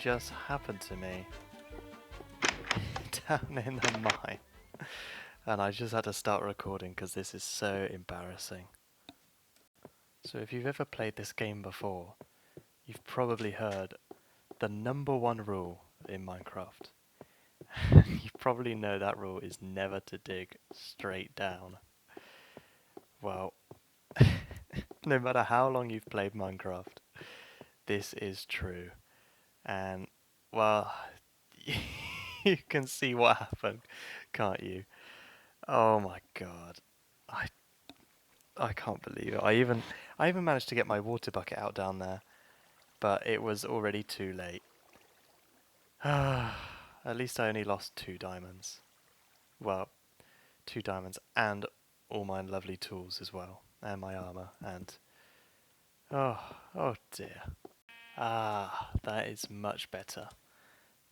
just happened to me down in the mine. And I just had to start recording because this is so embarrassing. So if you've ever played this game before, you've probably heard the number one rule in Minecraft. You probably know that rule is never to dig straight down. Well, no matter how long you've played Minecraft, this is true. And, well, you can see what happened, can't you? Oh my god. I I can't believe it. I even managed to get my water bucket out down there, but it was already too late. At least I only lost 2 diamonds. Well, 2 diamonds and all my lovely tools as well, and my armor, and oh dear. Ah, that is much better.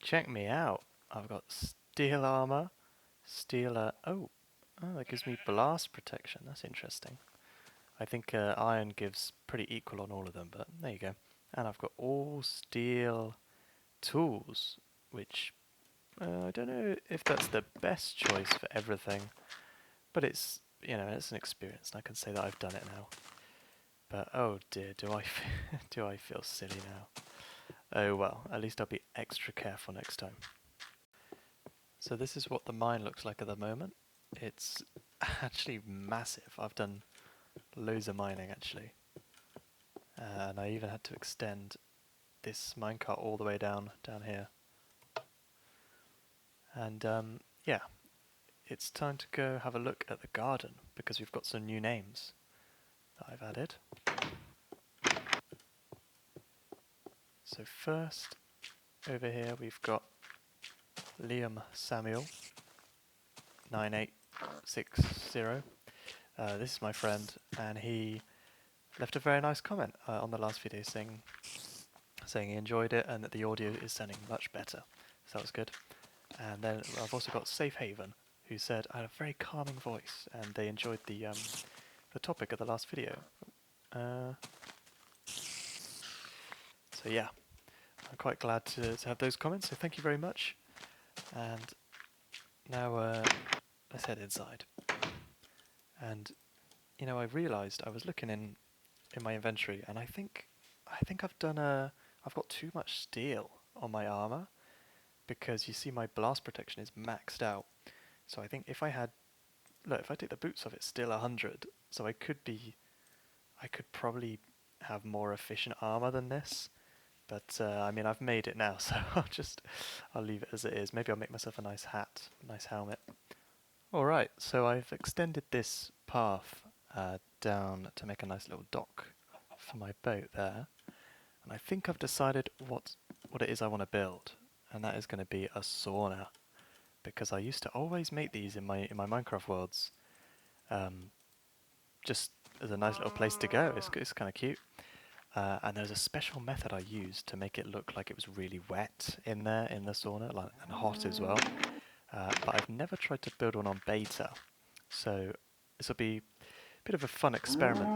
Check me out. I've got steel armor, oh, that gives me blast protection. That's interesting. I think iron gives pretty equal on all of them, but there you go. And I've got all steel tools, which I don't know if that's the best choice for everything, but it's, it's an experience, and I can say that I've done it now. But oh dear, do I feel silly now? Oh well, at least I'll be extra careful next time. So this is what the mine looks like at the moment. It's actually massive. I've done loads of mining actually. And I even had to extend this minecart all the way down here. And yeah, it's time to go have a look at the garden because we've got some new names that I've added. So first, over here we've got Liam Samuel 9860. This is my friend, and he left a very nice comment on the last video saying he enjoyed it and that the audio is sounding much better. So that was good. And then I've also got Safe Haven, who said I had a very calming voice, and they enjoyed the topic of the last video. So yeah, I'm quite glad to have those comments. So thank you very much. And now let's head inside. And I realised I was looking in my inventory, and I think I've got too much steel on my armor, because you see my blast protection is maxed out. So I think if I take the boots off, it's still 100. So I could probably have more efficient armor than this. But I mean, I've made it now, so I'll leave it as it is. Maybe I'll make myself a nice hat, nice helmet. Alright, so I've extended this path down to make a nice little dock for my boat there. And I think I've decided what it is I want to build. And that is going to be a sauna. Because I used to always make these in my Minecraft worlds. Just as a nice little place to go. It's kind of cute. And there's a special method I used to make it look like it was really wet in there, in the sauna, and hot as well. But I've never tried to build one on beta, so this will be a bit of a fun experiment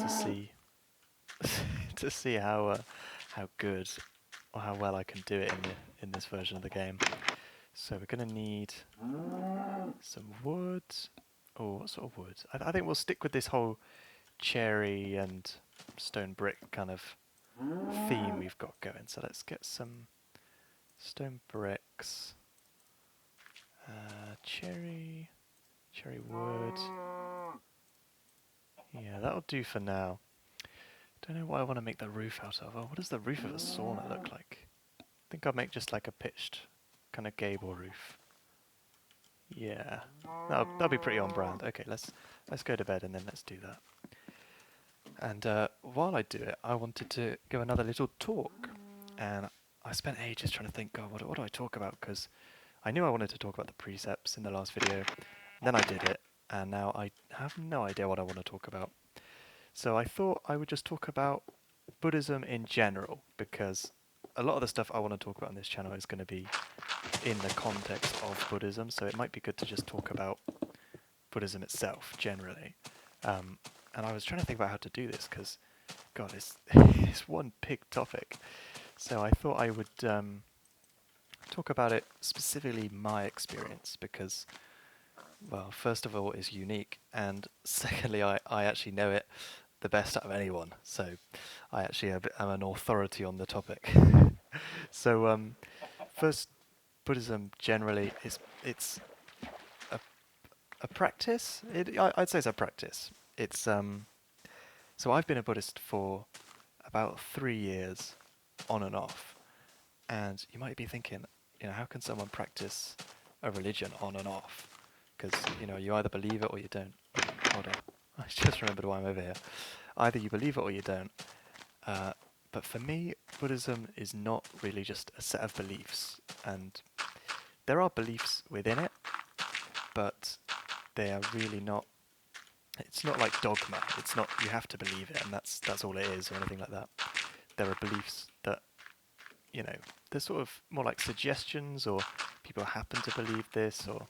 to see how good or how well I can do it in this version of the game. So we're going to need some wood. Oh, what sort of wood? I think we'll stick with this whole cherry and stone brick kind of theme we've got going. So let's get some stone bricks. Cherry wood. Yeah, that'll do for now. Don't know what I want to make the roof out of. Oh, what does the roof of a sauna look like? I think I'll make just like a pitched kind of gable roof. Yeah, that'll be pretty on brand. Okay, let's go to bed and then let's do that. And while I do it, I wanted to give another little talk, and I spent ages trying to think, God, what do I talk about? Because I knew I wanted to talk about the precepts in the last video, then I did it, and now I have no idea what I want to talk about. So I thought I would just talk about Buddhism in general, because a lot of the stuff I want to talk about on this channel is going to be in the context of Buddhism, so it might be good to just talk about Buddhism itself, generally. And I was trying to think about how to do this, because, God, it's one big topic. So I thought I would talk about it specifically my experience because, well, first of all, it's unique, and secondly, I actually know it the best out of anyone. So I actually am an authority on the topic. So first, Buddhism generally is a, a practice. I'd say it's a practice. It's so I've been a Buddhist for about 3 years, on and off. And you might be thinking, how can someone practice a religion on and off? Because, you either believe it or you don't. Hold on. I just remembered why I'm over here. Either you believe it or you don't. But for me, Buddhism is not really just a set of beliefs. And there are beliefs within it, but they are really not. It's not like dogma. It's not you have to believe it and that's all it is or anything like that. There are beliefs that, they're sort of more like suggestions, or people happen to believe this or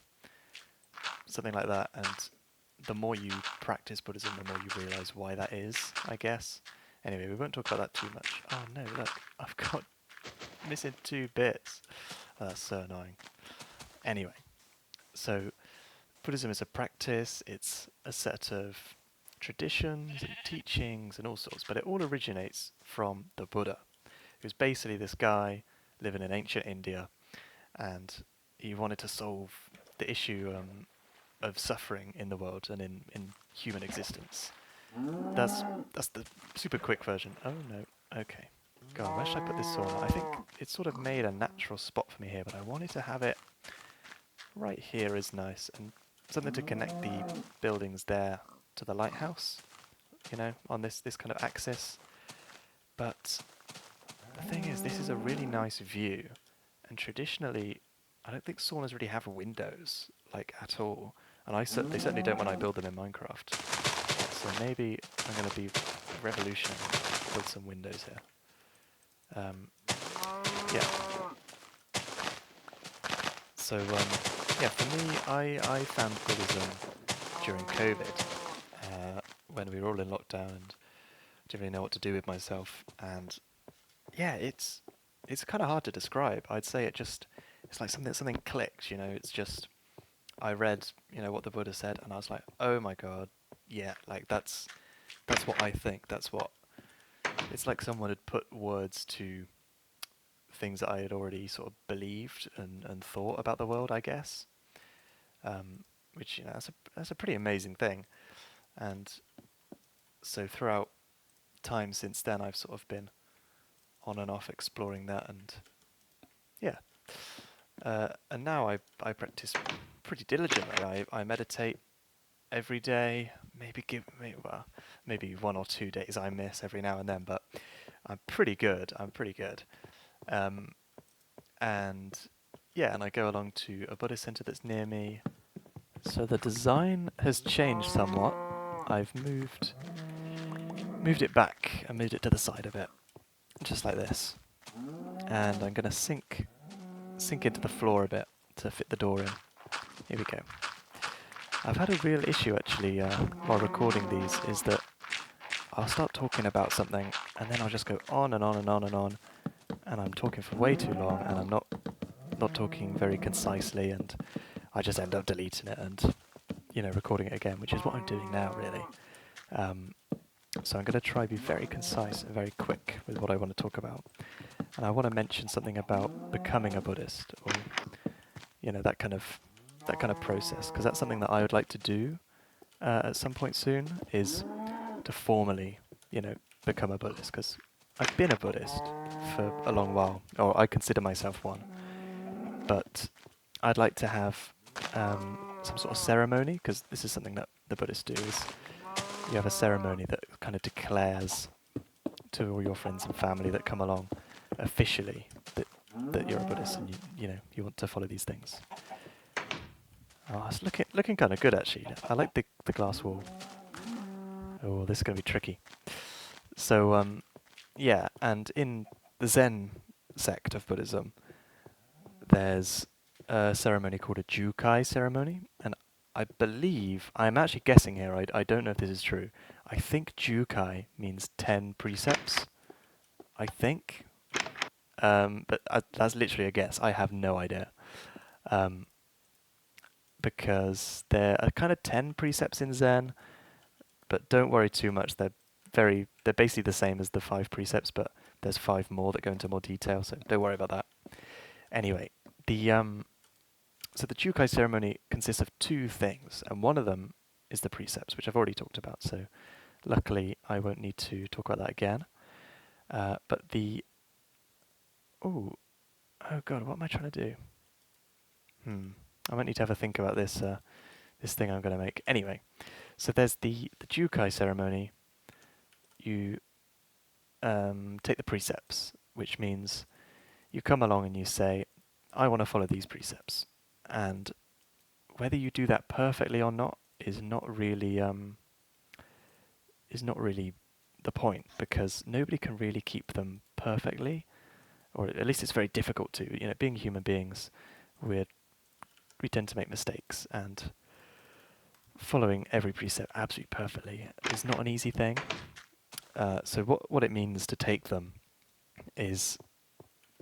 something like that. And the more you practice Buddhism, the more you realize why that is, I guess. Anyway, we won't talk about that too much. Oh no, look, I've got missing 2 bits. That's so annoying. Anyway, so Buddhism is a practice, it's a set of traditions and teachings and all sorts, but it all originates from the Buddha, who's basically this guy living in ancient India, and he wanted to solve the issue of suffering in the world and in human existence. That's the super quick version. Oh no, okay. God, where should I put this sauna? I think it's sort of made a natural spot for me here, but I wanted to have it right here is nice, and something to connect the buildings there to the lighthouse, on this kind of axis. But the thing is, this is a really nice view, and traditionally, I don't think saunas really have windows, like, at all. And they certainly don't when I build them in Minecraft. So maybe I'm going to be revolutionary, build some windows here. Yeah. So, yeah, for me, I found Buddhism during COVID, when we were all in lockdown and didn't really know what to do with myself. And yeah, it's kind of hard to describe. I'd say it's like something clicked. It's just I read what the Buddha said, and I was like, oh my god, yeah, like that's what I think. It's like someone had put words to things that I had already sort of believed and thought about the world, I guess. Which that's a pretty amazing thing. And so throughout time since then, I've sort of been on and off exploring that, and yeah. And now I practice pretty diligently. I meditate every day. Maybe 1 or 2 days I miss every now and then, but I'm pretty good. And yeah, and I go along to a Buddhist center that's near me. So the design has changed somewhat. I've moved it back and moved it to the side of it, just like this. And I'm going to sink into the floor a bit to fit the door in. Here we go. I've had a real issue actually while recording these, is that I'll start talking about something and then I'll just go on and on and on and on, and I'm talking for way too long, and I'm not talking very concisely, and I just end up deleting it and recording it again, which is what I'm doing now really. So I'm going to try to be very concise and very quick with what I want to talk about. And I want to mention something about becoming a Buddhist, or that kind of process, because that's something that I would like to do at some point soon, is to formally, become a Buddhist, because I've been a Buddhist for a long while, or I consider myself one. But I'd like to have some sort of ceremony, because this is something that the Buddhists do, is you have a ceremony that kind of declares to all your friends and family that come along officially that you're a Buddhist, and you want to follow these things. Oh, it's looking kind of good actually. I like the glass wall. Oh, this is going to be tricky. So yeah, and in the Zen sect of Buddhism, there's a ceremony called a jukai ceremony, and I believe, I'm actually guessing here, I don't know if this is true, I think jukai means 10 precepts, I think. but that's literally a guess. I have no idea. Um, because there are kind of 10 precepts in Zen, but don't worry too much. They're basically the same as the 5 precepts, but there's 5 more that go into more detail, so don't worry about that. Anyway, so the jukai ceremony consists of 2 things, and one of them is the precepts, which I've already talked about, so luckily I won't need to talk about that again. But oh god, what am I trying to do? I might need to have a think about this thing I'm going to make. Anyway, so there's the jukai ceremony. You take the precepts, which means you come along and you say, I want to follow these precepts. And whether you do that perfectly or not is not really the point, because nobody can really keep them perfectly, or at least it's very difficult to. You know, being human beings, we tend to make mistakes, and following every precept absolutely perfectly is not an easy thing. So what it means to take them is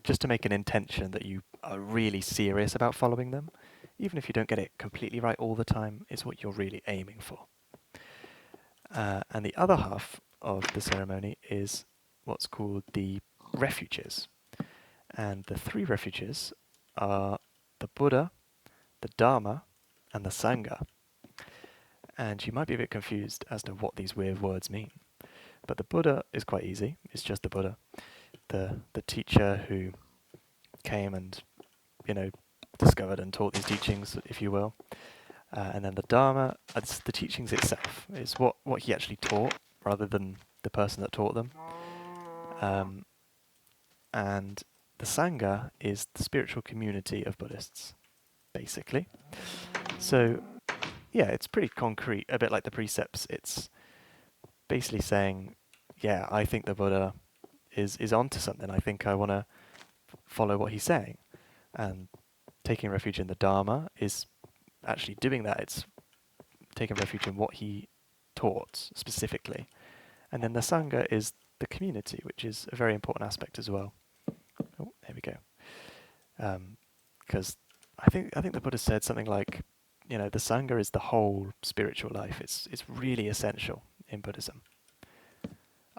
just to make an intention that you are really serious about following them. Even if you don't get it completely right all the time, it's what you're really aiming for. And the other half of the ceremony is what's called the refuges. And the 3 refuges are the Buddha, the Dharma, and the Sangha. And you might be a bit confused as to what these weird words mean. But the Buddha is quite easy. It's just the Buddha, the teacher who came and, discovered and taught these teachings, if you will. And then the Dharma, it's the teachings itself. It's what he actually taught, rather than the person that taught them. And the Sangha is the spiritual community of Buddhists, basically. So, yeah, it's pretty concrete, a bit like the precepts. It's basically saying, yeah, I think the Buddha is onto something. I think I want to follow what he's saying. And taking refuge in the Dharma is actually doing that. It's taking refuge in what he taught specifically. And then the Sangha is the community, which is a very important aspect as well. Oh, there we go. Because I think the Buddha said something like, the Sangha is the whole spiritual life. It's really essential in Buddhism.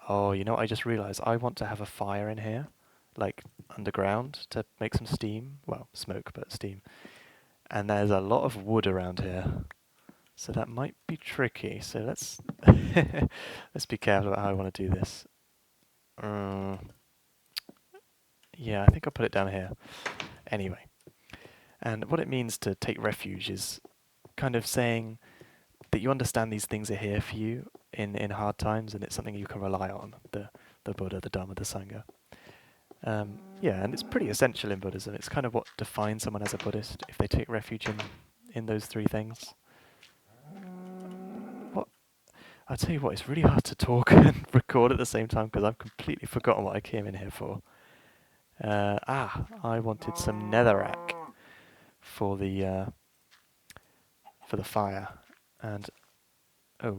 Oh, you know what I just realised? I want to have a fire in here, like underground, to make some steam. Well, smoke, but steam. And there's a lot of wood around here, so that might be tricky. So let's let's be careful about how I want to do this. Yeah, I think I'll put it down here. Anyway, and what it means to take refuge is kind of saying that you understand these things are here for you in hard times, and it's something you can rely on, the Buddha, the Dharma, the Sangha. Yeah, and it's pretty essential in Buddhism. It's kind of what defines someone as a Buddhist, if they take refuge in those 3 things. I'll tell you what, it's really hard to talk and record at the same time, because I've completely forgotten what I came in here for. I wanted some netherrack for the fire, and I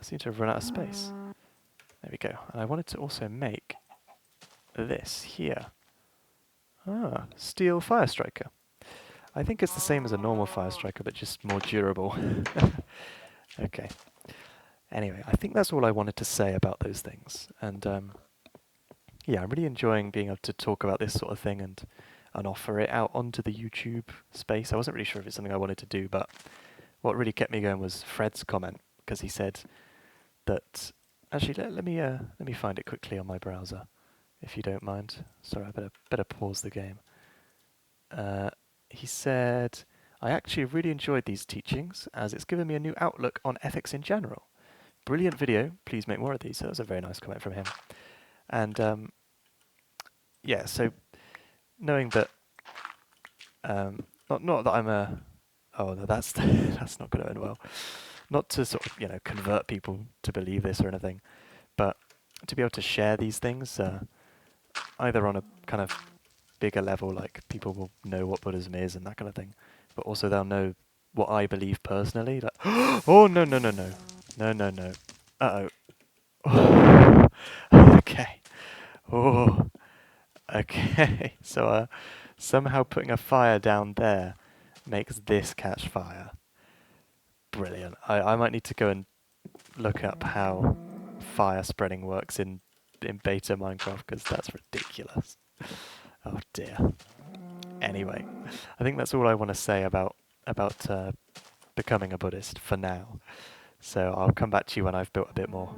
seem to have run out of space. There we go. And I wanted to also make this here. Steel fire striker. I think it's the same as a normal fire striker, but just more durable. Okay. Anyway, I think that's all I wanted to say about those things. And yeah, I'm really enjoying being able to talk about this sort of thing and offer it out onto the YouTube space. I wasn't really sure if it's something I wanted to do, but what really kept me going was Fred's comment, because he said that... Actually, let me find it quickly on my browser, if you don't mind. Sorry, I better pause the game. He said, I actually really enjoyed these teachings, as it's given me a new outlook on ethics in general. Brilliant video, please make more of these. So that was a very nice comment from him. And yeah, so knowing that, not that I'm a... Oh, no, that's that's not going to end well. Not to sort of, convert people to believe this or anything, but to be able to share these things, either on a kind of bigger level, like people will know what Buddhism is and that kind of thing, but also they'll know what I believe personally. Like, oh, no. Uh-oh. Okay. Oh. Okay, so somehow putting a fire down there makes this catch fire. Brilliant. I might need to go and look up how fire spreading works in beta Minecraft, because that's ridiculous. Oh dear. Anyway, I think that's all I want to say about becoming a Buddhist for now. So I'll come back to you when I've built a bit more.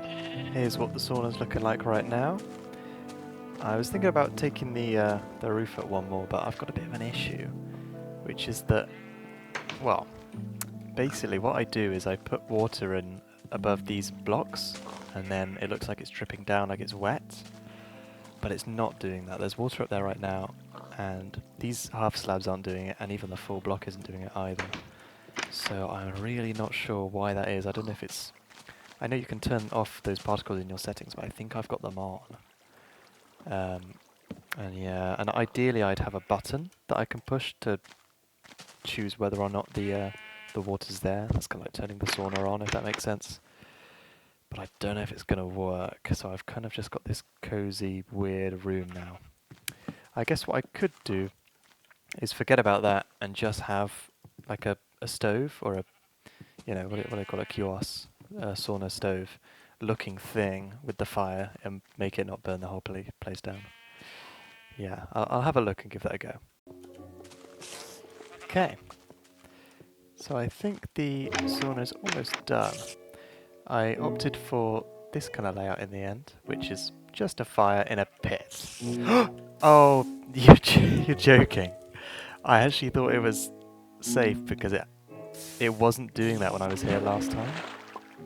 Here's what the sauna's looking like right now. I was thinking about taking the roof at one more, but I've got a bit of an issue, which is that, well, basically what I do is I put water in above these blocks, and then it looks like it's dripping down like it's wet, but it's not doing that. There's water up there right now, and these half slabs aren't doing it, and even the full block isn't doing it either. So I'm really not sure why that is. I don't know if it's... I know you can turn off those particles in your settings, but I think I've got them on. And yeah, and ideally I'd have a button that I can push to choose whether or not the water's there. That's kind of like turning the sauna on, if that makes sense. But I don't know if it's going to work, so I've kind of just got this cozy, weird room now. I guess what I could do is forget about that and just have like a stove, or a, you know, what do they call it, a QoS, sauna stove looking thing with the fire, and make it not burn the whole place down. Yeah, I'll have a look and give that a go. Okay. So I think the sauna's almost done. I opted for this kind of layout in the end, which is just a fire in a pit. Oh, you're joking. I actually thought it was safe because it wasn't doing that when I was here last time.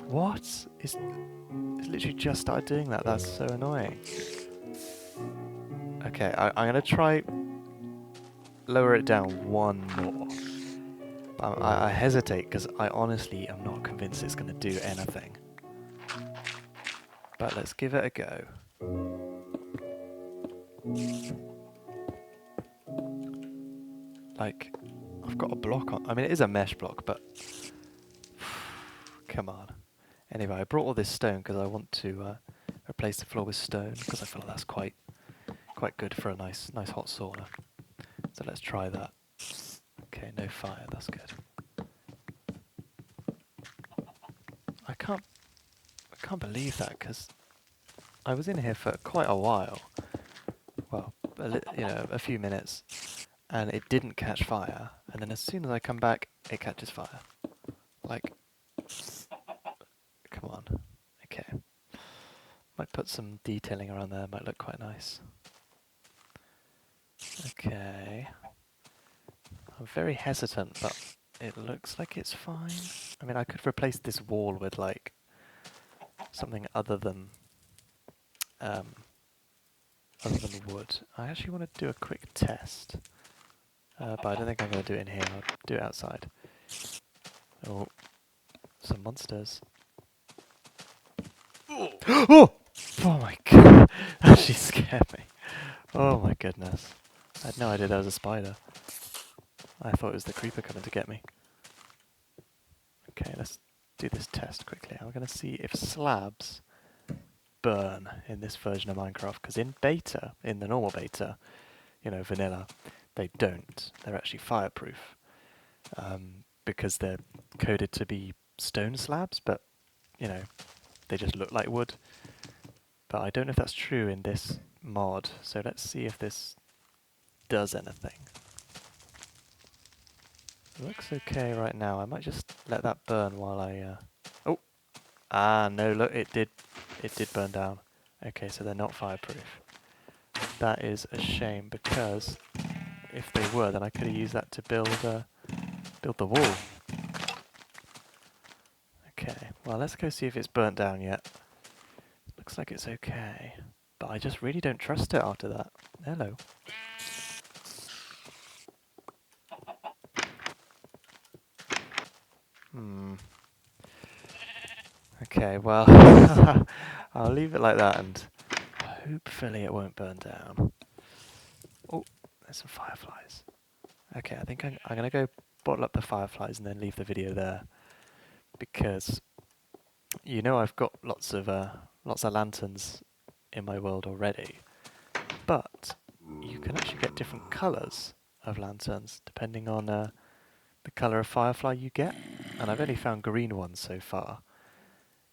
What? It's literally just started doing that. That's so annoying. Okay, I'm going to try lower it down one more. I hesitate because I honestly am not convinced it's going to do anything. But let's give it a go. Like, I've got a block on... I mean, it is a mesh block, but... Come on. Anyway, I brought all this stone because I want to replace the floor with stone, because I feel like that's quite good for a nice hot sauna. So let's try that. Okay, no fire, that's good. I can't believe that, because I was in here for quite a while. Well, a few minutes, and it didn't catch fire. And then as soon as I come back, it catches fire. Like, come on. Okay. Might put some detailing around there, might look quite nice. Okay. I'm very hesitant, but it looks like it's fine. I mean, I could replace this wall with, like, something other than wood. I actually want to do a quick test, but I don't think I'm going to do it in here. I'll do it outside. Oh, some monsters. Oh! Oh my god, that actually scared me. Oh my goodness. I had no idea there was a spider. I thought it was the creeper coming to get me. Okay, let's do this test quickly. I'm going to see if slabs burn in this version of Minecraft, because in beta, in the normal beta, you know, vanilla, they don't. They're actually fireproof, because they're coded to be stone slabs, but, you know, they just look like wood. But I don't know if that's true in this mod, so let's see if this does anything. Looks okay right now. I might just let that burn while I... Oh! Ah, no, look, it did burn down. Okay, so they're not fireproof. That is a shame, because if they were, then I could have used that to build the wall. Okay, well, let's go see if it's burnt down yet. Looks like it's okay, but I just really don't trust it after that. Hello. Okay, well, I'll leave it like that, and hopefully it won't burn down. Oh, there's some fireflies. Okay, I think I'm going to go bottle up the fireflies and then leave the video there, because you know I've got lots of lanterns in my world already, but get different colours of lanterns depending on the colour of firefly you get, and I've only found green ones so far.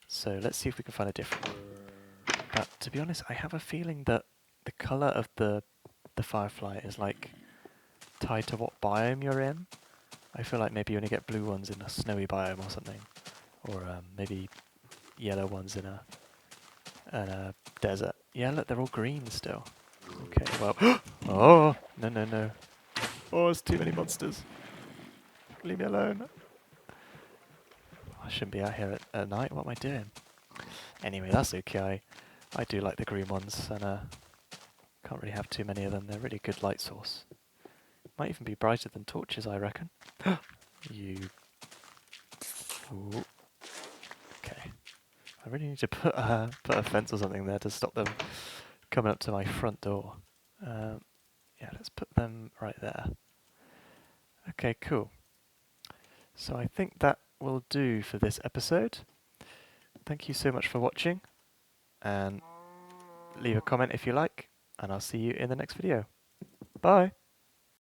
So let's see if we can find a different one. But to be honest, I have a feeling that the colour of the firefly is like tied to what biome you're in. I feel like maybe you only get blue ones in a snowy biome or something, or maybe yellow ones in a desert. Yeah, look, they're all green still. Okay, well, oh no! Oh, there's too many monsters. Leave me alone. I shouldn't be out here at night. What am I doing? Anyway, that's okay. I do like the green ones, and can't really have too many of them. They're a really good light source. Might even be brighter than torches, I reckon. You. Ooh. Okay. I really need to put a fence or something there to stop them coming up to my front door. Yeah, let's put them right there. Okay, cool. So I think that will do for this episode. Thank you so much for watching, and leave a comment if you like, and I'll see you in the next video. Bye!